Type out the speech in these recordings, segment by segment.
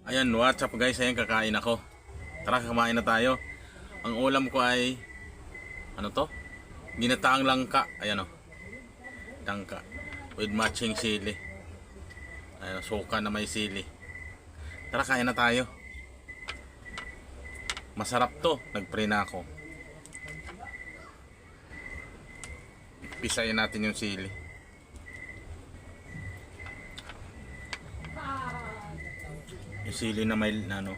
Ayan, what's up guys? Ayan, kakain ako. Tara, kumain na tayo. Ang ulam ko ay ano to? Ginataang langka. Ayan o. Langka. With matching sili. Ayan, suka na may sili. Tara, kain na tayo. Masarap to. Nagpre na ako. Pisayin natin yung sili. Yung sili na may ano.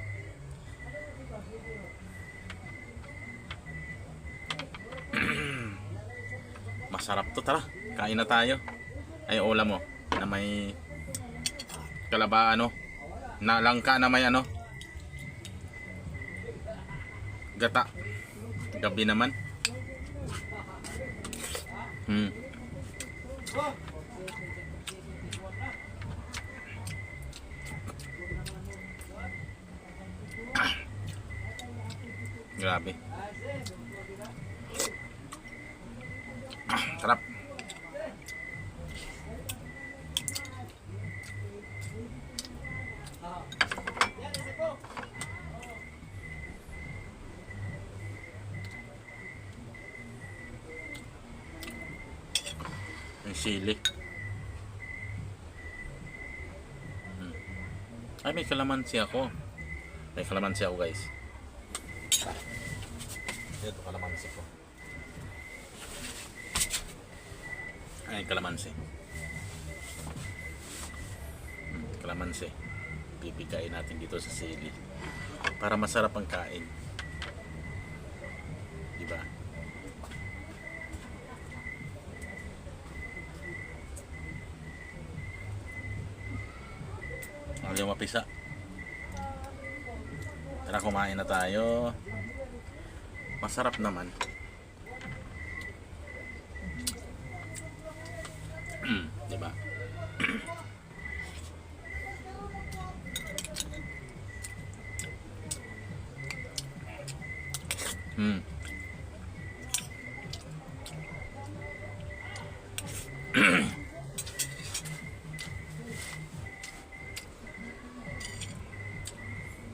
Masarap to, tara. Kain na tayo. Ay, ulam mo na may kalaba ano. Na langka na may ano. Gata. Gabi naman. Grabe. Sarap. Yung sili. Ay, may kalamansi ako. May kalamansi ako, guys. Ito kalamansi ko. Ay, kalamansi. Kalamansi. Pipigain natin dito sa sili. Para masarap ang kain. Diba? Ayaw mapisa. Tara, kumain na tayo. Masarap naman. Diba?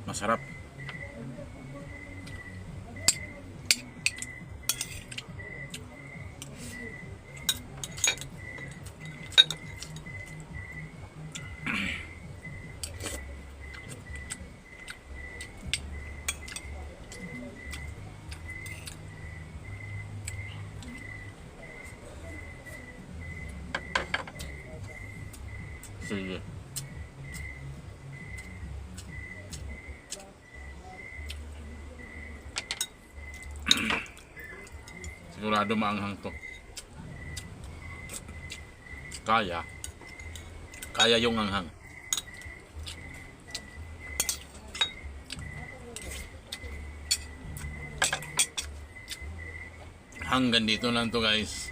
Masarap. Sige. Sigurado maanghang to. Kaya. Kaya yung anghang. Hanggang dito lang to, guys.